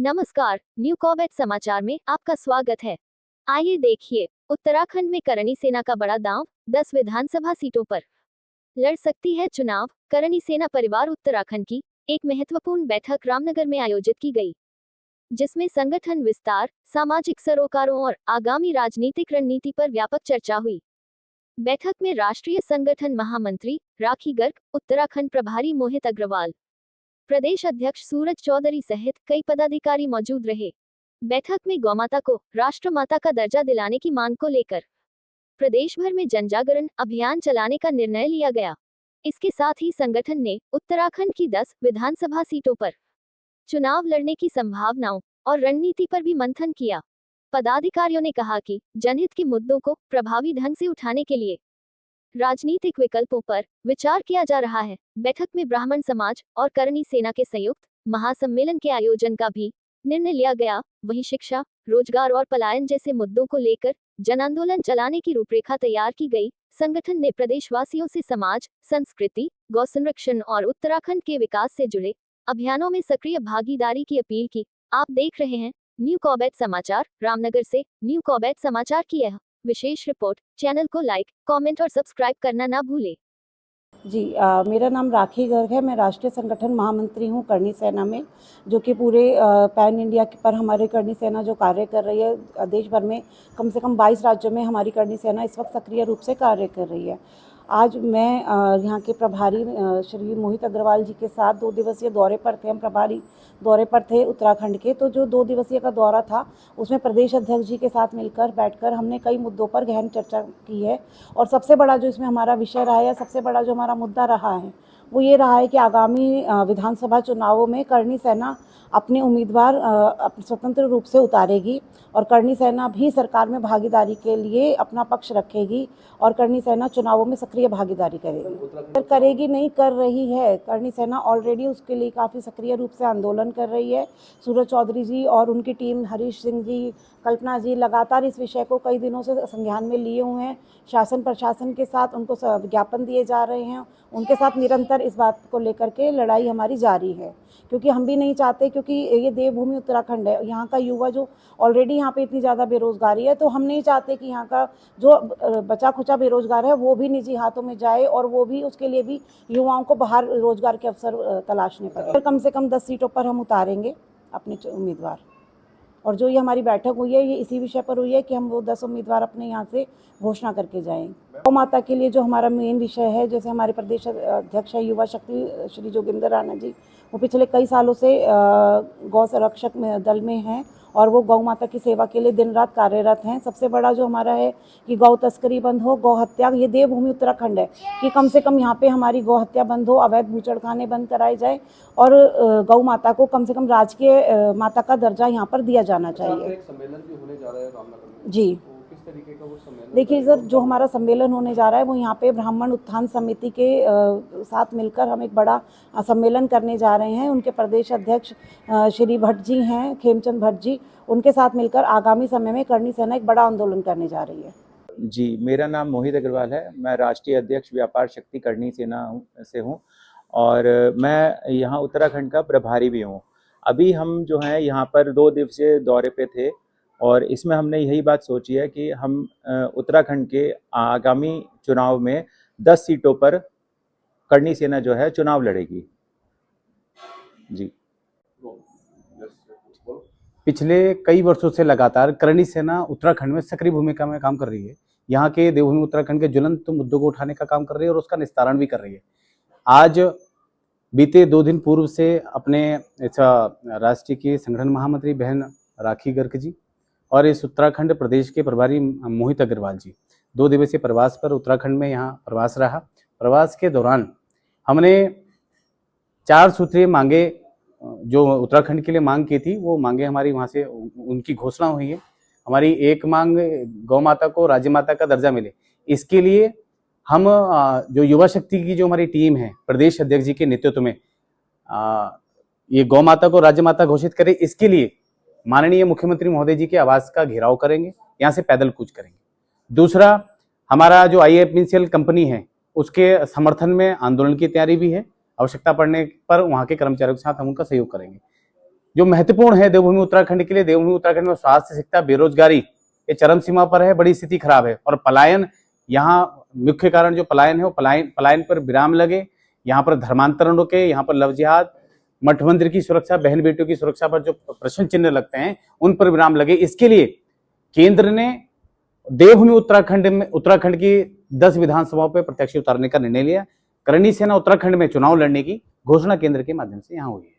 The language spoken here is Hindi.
नमस्कार, न्यू कॉबेट समाचार में आपका स्वागत है। आइए देखिए, उत्तराखंड में करणी सेना का बड़ा दांव, 10 विधानसभा सीटों पर लड़ सकती है चुनाव। करणी सेना परिवार उत्तराखंड की एक महत्वपूर्ण बैठक रामनगर में आयोजित की गई, जिसमें संगठन विस्तार, सामाजिक सरोकारों और आगामी राजनीतिक रणनीति पर व्यापक चर्चा हुई। बैठक में राष्ट्रीय संगठन महामंत्री राखी गर्ग, उत्तराखंड प्रभारी मोहित अग्रवाल, प्रदेश अध्यक्ष सूरज चौधरी सहित कई पदाधिकारी मौजूद रहे। बैठक में गौमाता को राष्ट्रमाता का दर्जा दिलाने की मांग को लेकर प्रदेश भर में जनजागरण अभियान चलाने का निर्णय लिया गया। इसके साथ ही संगठन ने उत्तराखंड की 10 विधानसभा सीटों पर चुनाव लड़ने की संभावनाओं और रणनीति पर भी मंथन किया। पदाधिकारियों ने कहा कि जनहित के मुद्दों को प्रभावी ढंग से उठाने के लिए राजनीतिक विकल्पों पर विचार किया जा रहा है। बैठक में ब्राह्मण समाज और करणी सेना के संयुक्त महासम्मेलन के आयोजन का भी निर्णय लिया गया। वहीं शिक्षा, रोजगार और पलायन जैसे मुद्दों को लेकर जन आंदोलन चलाने की रूपरेखा तैयार की गई। संगठन ने प्रदेशवासियों से समाज, संस्कृति, गौ संरक्षण और उत्तराखंड के विकास से जुड़े अभियानों में सक्रिय भागीदारी की अपील की। आप देख रहे हैं न्यू कॉबेट समाचार। रामनगर से न्यू कॉबेट समाचार की यह विशेष रिपोर्ट। चैनल को लाइक, कमेंट और सब्सक्राइब करना ना भूलें। जी, मेरा नाम राखी गर्ग है। मैं राष्ट्रीय संगठन महामंत्री हूँ करणी सेना में, जो कि पूरे पैन इंडिया पर हमारी करणी सेना जो कार्य कर रही है। देश भर में कम से कम 22 राज्यों में हमारी करणी सेना इस वक्त सक्रिय रूप से कार्य कर रही है। आज मैं यहाँ के प्रभारी श्री मोहित अग्रवाल जी के साथ 2 दिवसीय दौरे पर थे। हम प्रभारी दौरे पर थे उत्तराखंड के। तो जो 2 दिवसीय का दौरा था, उसमें प्रदेश अध्यक्ष जी के साथ मिलकर बैठकर हमने कई मुद्दों पर गहन चर्चा की है। और सबसे बड़ा जो इसमें हमारा विषय रहा है, सबसे बड़ा जो हमारा मुद्दा रहा है, वो ये रहा है कि आगामी विधानसभा चुनावों में करणी सेना अपने उम्मीदवार स्वतंत्र रूप से उतारेगी और करणी सेना भी सरकार में भागीदारी के लिए अपना पक्ष रखेगी और करणी सेना चुनावों में सक्रिय भागीदारी करेगी नहीं कर रही है। करणी सेना ऑलरेडी उसके लिए काफ़ी सक्रिय रूप से आंदोलन कर रही है। सूरज चौधरी जी और उनकी टीम, हरीश सिंह जी, कल्पना जी लगातार इस विषय को कई दिनों से संज्ञान में लिए हुए हैं। शासन प्रशासन के साथ उनको विज्ञापन दिए जा रहे हैं। उनके साथ निरंतर इस बात को लेकर के लड़ाई हमारी जारी है, क्योंकि हम भी नहीं चाहते, क्योंकि ये देवभूमि उत्तराखंड है। यहाँ का युवा जो ऑलरेडी यहाँ पे इतनी ज़्यादा बेरोजगारी है, तो हम नहीं चाहते कि यहाँ का जो बचा खुचा बेरोजगार है वो भी निजी हाथों में जाए और वो भी उसके लिए भी युवाओं को बाहर रोजगार के अवसर तलाशने पड़े। कम से कम 10 सीटों पर हम उतारेंगे अपने उम्मीदवार। और जो ये हमारी बैठक हुई है, ये इसी विषय पर हुई है कि हम वो 10 उम्मीदवार अपने यहाँ से घोषणा करके जाएंगे। गौ माता के लिए जो हमारा मेन विषय है, जैसे हमारे प्रदेश अध्यक्ष है युवा शक्ति श्री जोगिंदर राणा जी, वो पिछले कई सालों से गौ संरक्षक दल में हैं और वो गौ माता की सेवा के लिए दिन रात कार्यरत हैं। सबसे बड़ा जो हमारा है कि गौ तस्करी बंद हो, गौ हत्या, ये देवभूमि उत्तराखंड है कि कम से कम यहाँ पे हमारी गौ हत्या बंद हो, अवैध भूचड़खाने बंद कराए जाए और गौ माता को कम से कम राजकीय माता का दर्जा यहाँ पर दिया जाना चाहिए। एक सम्मेलन भी होने जा रहा है रामनगर में। जी, किस तरीके का वो सम्मेलन? देखिए सर, जो हमारा सम्मेलन होने जा रहा है वो यहाँ पे ब्राह्मण उत्थान समिति के साथ मिलकर हम एक बड़ा सम्मेलन करने जा रहे हैं। उनके प्रदेश अध्यक्ष श्री भट्ट जी हैं, खेमचंद भट्ट जी, उनके साथ मिलकर आगामी समय में करणी सेना एक बड़ा आंदोलन करने जा रही है। जी, मेरा नाम मोहित अग्रवाल है। मैं राष्ट्रीय अध्यक्ष व्यापार शक्ति करणी सेना से हूँ और मैं यहाँ उत्तराखंड का प्रभारी भी हूँ। अभी हम जो हैं यहाँ पर 2 दिवसीय दौरे पे थे और इसमें हमने यही बात सोची है कि हम उत्तराखंड के आगामी चुनाव में 10 सीटों पर करणी सेना जो है चुनाव लड़ेगी। जी, पिछले कई वर्षों से लगातार करणी सेना उत्तराखंड में सक्रिय भूमिका में काम कर रही है। यहाँ के देवभूमि उत्तराखंड के ज्वलंत मुद्दों को उठाने का काम कर रही है और उसका निस्तारण भी कर रही है। आज बीते 2 दिन पूर्व से अपने राष्ट्रीय के संगठन महामंत्री बहन राखी गर्ग जी और इस उत्तराखंड प्रदेश के प्रभारी मोहित अग्रवाल जी 2 दिवसीय प्रवास पर उत्तराखंड में यहाँ प्रवास रहा। प्रवास के दौरान हमने 4 सूत्रीय मांगे जो उत्तराखंड के लिए मांग की थी, वो मांगे हमारी वहाँ से उनकी घोषणा हुई है। हमारी एक मांग गौ माता को राज्य माता का दर्जा मिले, इसके लिए हम जो युवा शक्ति की जो हमारी टीम है प्रदेश अध्यक्ष जी के नेतृत्व में ये गौ माता को राज्य माता घोषित करें, इसके लिए माननीय मुख्यमंत्री महोदय जी के आवास का घेराव करेंगे, यहाँ से पैदल कूच करेंगे। दूसरा, हमारा जो IFPCL कंपनी है उसके समर्थन में आंदोलन की तैयारी भी है। आवश्यकता पड़ने पर वहाँ के कर्मचारियों के साथ हम उनका सहयोग करेंगे। जो महत्वपूर्ण है देवभूमि उत्तराखंड के लिए। देवभूमि उत्तराखंड में स्वास्थ्य, शिक्षा, बेरोजगारी ये चरम सीमा पर है, बड़ी स्थिति खराब है। और पलायन, यहाँ मुख्य कारण जो पलायन है वो पलायन पर विराम लगे, यहाँ पर धर्मांतरण रुके, यहाँ पर लव जिहाद, मठ मंदिर की सुरक्षा, बहन बेटियों की सुरक्षा पर जो प्रश्न चिन्ह लगते हैं उन पर विराम लगे। इसके लिए केंद्र ने देवभूमि उत्तराखंड की 10 विधानसभाओं पर प्रत्याशी उतारने का निर्णय लिया। करणी सेना उत्तराखंड में चुनाव लड़ने की घोषणा केंद्र के माध्यम से यहाँ हुई है।